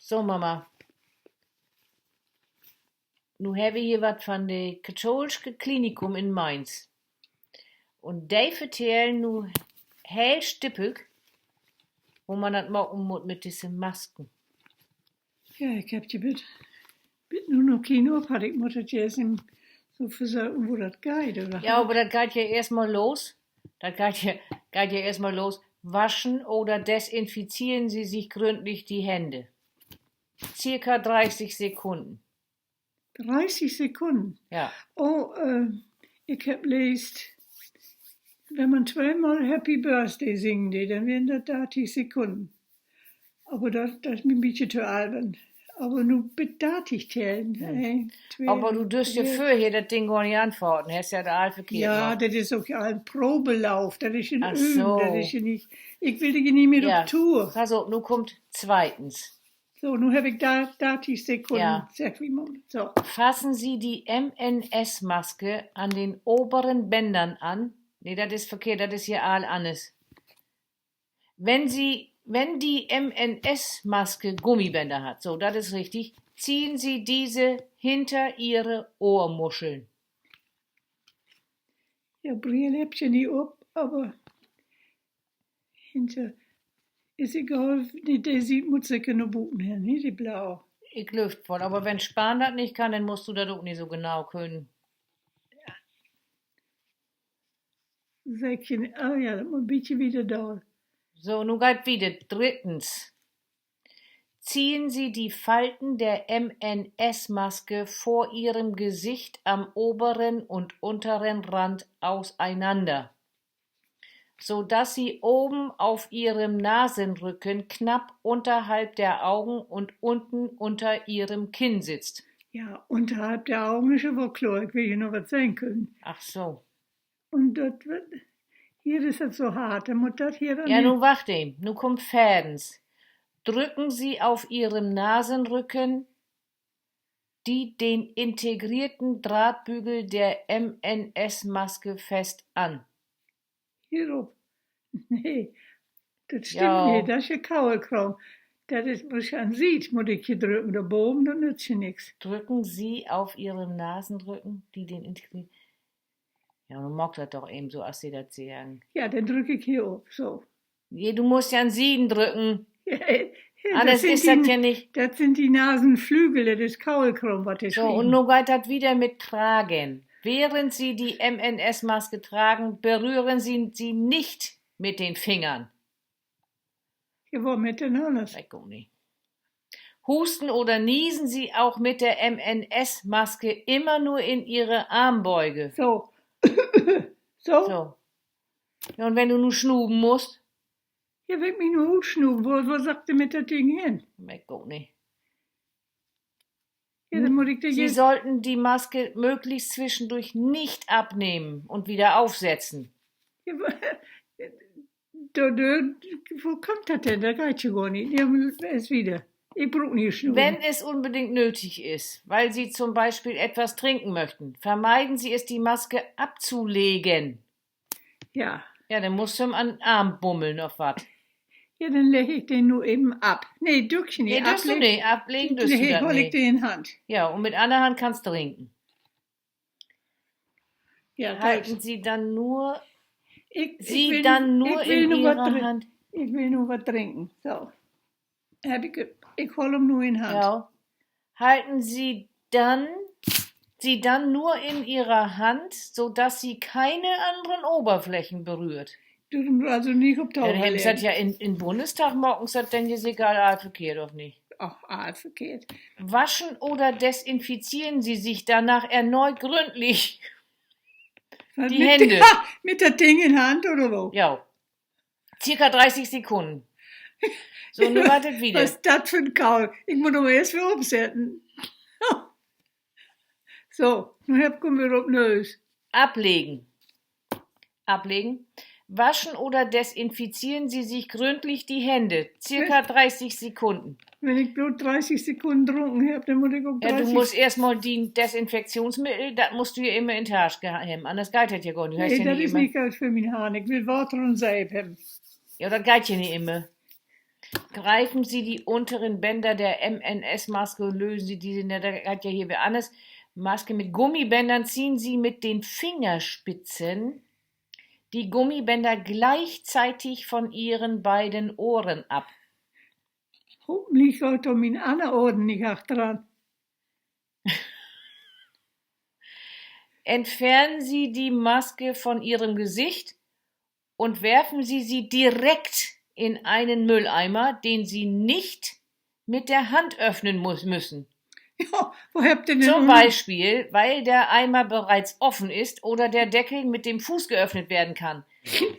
So, Mama. Nu habe ich hier was von dem katholischen Klinikum in Mainz. Und die vertellen nu heel stippig, wo man das machen muss mit diesen Masken. Ja, ik heb je nu nog geen op had. Ik moet het je eens so versuchen, wo das geht, oder? Ja, aber das geht ja erstmal los. Das geht ja erstmal los. Waschen oder desinfizieren Sie sich gründlich die Hände. Circa 30 Sekunden. 30 Sekunden? Ja. Oh, ich hab leest, wenn man zweimal Happy Birthday singen will, dann wären das 30 Sekunden. Aber das ist mir ein bisschen zu albern. Aber nur bedatigt tellen. Aber du dürst ja für hier das Ding gar nicht antworten. Hast ja da all verkehrt. Ja, das ist auch ein Probelauf. Das ist ein Ach Üben. so. Das ist ja nicht. Ich will dich nicht mehr auf Tour. Also, nun kommt zweitens. So, nun habe ich da 30 Sekunden. Ja. Sag wie man. So. Fassen Sie die MNS-Maske an den oberen Bändern an. Nee, das ist verkehrt, das ist hier all alles. Wenn die MNS-Maske Gummibänder hat, so, das ist richtig, ziehen Sie diese hinter Ihre Ohrmuscheln. Ja, Brille hab ich ja nicht ab, aber hinter, ist egal, der sieht muss ich keine Buchen her, ne, die blau. Ich lüft voll, aber wenn Spahn das nicht kann, dann musst du das auch nicht so genau können. Säckchen, oh ja, das muss ein bisschen wieder da. So, nun geht wieder. Drittens. Ziehen Sie die Falten der MNS-Maske vor Ihrem Gesicht am oberen und unteren Rand auseinander, sodass sie oben auf Ihrem Nasenrücken knapp unterhalb der Augen und unten unter Ihrem Kinn sitzt. Ja, unterhalb der Augen ist aber klar, ich will hier noch was sagen können. Ach so. Und das wird, hier ist das so hart, dann muss das hier dann Ja, nicht. nun warte, nun kommt Fädens. Drücken Sie auf Ihrem Nasenrücken den integrierten Drahtbügel der MNS-Maske fest an. Hier oben. Nee, das stimmt Ja. nicht, das ist ja Kaulkraum. Das ist, was man sieht, muss ich hier drücken, da oben, das nützt ja nichts. Drücken Sie auf Ihrem Nasenrücken den integrierten... Ja, du magst das doch eben so, als Sie das sagen. Ja, dann drücke ich hier oben, so. Nee, du musst ja an Sieden drücken. Ja, Alles ist das ja nicht. Das sind die Nasenflügel, das ist Kaulkraum, was das So, und nun geht das wieder mit Tragen. Während Sie die MNS-Maske tragen, berühren Sie sie nicht mit den Fingern. Ja, wo miteinander? Ich auch nicht. Husten oder niesen Sie auch mit der MNS-Maske immer nur in Ihre Armbeuge. So. So? So. Ja, und wenn du nun schnuben musst? Ja, will mich nur hochschnuben. Wo sagt ihr mit das Ding hin? Ich auch nicht. Ja, dann muss ich dir Sie jetzt... sollten die Maske möglichst zwischendurch nicht abnehmen und wieder aufsetzen. Ja, wo kommt das denn? Da geht ja gar nicht. Ja, ist wieder. Ich brauche nicht schnuben. Wenn es unbedingt nötig ist, weil Sie zum Beispiel etwas trinken möchten, vermeiden Sie es, die Maske abzulegen. Ja. Ja, dann musst du ihm an den Arm bummeln auf was. Ja, dann lege ich den nur eben ab. Nee, Dückchen Nee, nicht. dürst du nicht. Ablegen dürst du das hol ich nicht. den in Hand. Ja, und mit einer Hand kannst du trinken. Ja, Halten Sie dann nur ich Sie will dann nur- nur ich will in nur Ihrer was trin- Hand. Ich will nur was trinken. So. Ich hole ihn nur in Hand. Ja. Halten Sie dann nur in Ihrer Hand, sodass sie keine anderen Oberflächen berührt. Du also nicht auf Dann Taucher hätten sie das lernen. ja in Bundestag morgens, das denn jetzt egal, verkehrt doch nicht. Ach, verkehrt. Waschen oder desinfizieren Sie sich danach erneut gründlich Was, die mit Hände. Mit der Ding in Hand oder wo? Ja. Circa 30 Sekunden. So, nun wartet wieder. Was ist das für ein Kaul? Ich muss doch mal erst für umsetzen. So, nun kommen wir auf den Nös. Ablegen. Waschen oder desinfizieren Sie sich gründlich die Hände. Circa 30 Sekunden. Wenn ich bloß 30 Sekunden getrunken habe, dann muss ich auch 30 Ja, du musst erstmal die Desinfektionsmittel, das musst du ja immer in die Tasche haben. Anders geht das ja gar nicht. Du hast Nee, ja das nicht ist immer. nicht gut für meine Haare. Ich will Wasser und Seife haben. Ja, das geht ja nicht immer. Greifen Sie die unteren Bänder der MNS-Maske und lösen Sie diese, da hat ja hier wer anderes, Maske mit Gummibändern, ziehen Sie mit den Fingerspitzen die Gummibänder gleichzeitig von Ihren beiden Ohren ab. Hoffentlich geht da mein andere Ohren nicht achteran. Entfernen Sie die Maske von Ihrem Gesicht und werfen Sie sie direkt in einen Mülleimer, den Sie nicht mit der Hand öffnen müssen. Ja, wo habt ihr denn Zum Beispiel, weil der Eimer bereits offen ist oder der Deckel mit dem Fuß geöffnet werden kann.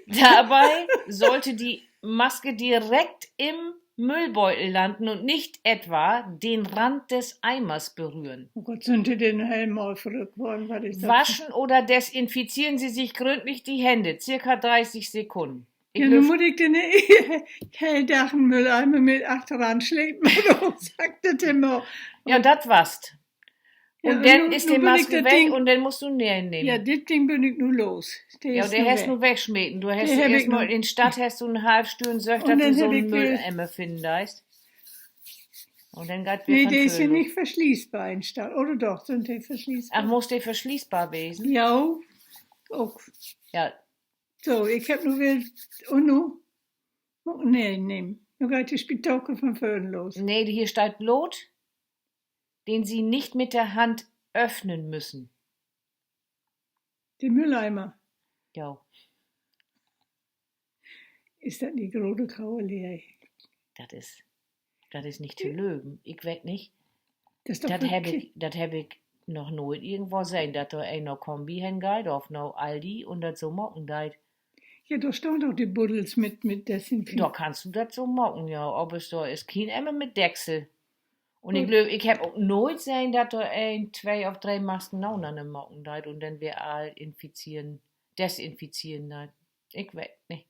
Dabei sollte die Maske direkt im Müllbeutel landen und nicht etwa den Rand des Eimers berühren. Oh Gott, sind die den Helm mal verrückt worden? Was ist das? Waschen oder desinfizieren Sie sich gründlich die Hände, circa 30 Sekunden. Ja, nun muss ich den helldachen Mülleimer mit achteran schleppen, sagt das immer. Ja, das war's. Ja, Und dann nun- ist nun die bin ich Maske das weg Ding- und dann musst du näher nehmen. Ja, das Ding bin ich nur los. Ja, ist der nur hast weg. nur wegschmieden. Du hast Den hab ich erstmal noch- in der Stadt hast du einen halbstüren Söch, Und dass dann du so hab einen ich will- Mülleimer finden darfst. Und dann geht Nee, wir der ist ja Föhn. nicht verschließbar in Stadt. Oder doch, sind die verschließbar? Ach, muss der verschließbar gewesen? Ja, auch. Ja, So, ich hab nur will, und nu? Nee, nehmen. Nu geht die Spitake von vorn los. nee, hier steht Lot, den Sie nicht mit der Hand öffnen müssen. Der Mülleimer. Ja, Ist das die große graue Leere? das ist nicht zu löben. Ich weiß nicht. Das ist doch Das hab wirklich- ich noch nooit irgendwo gesehen, dass da ein noch Kombi hingeht, auf noch Aldi und das so mocken geht. Ja, da stehen doch die Buddels mit Desinfektion. Da kannst du das so mocken, ja. Aber es da ist kein Emmer mit Dechsel. Und ich glaube, ich hab auch nooit gesehen, dass da 1, 2 oder 3 Masken noch an den Mocken geht und dann wir all desinfizieren. Ich weiß nicht.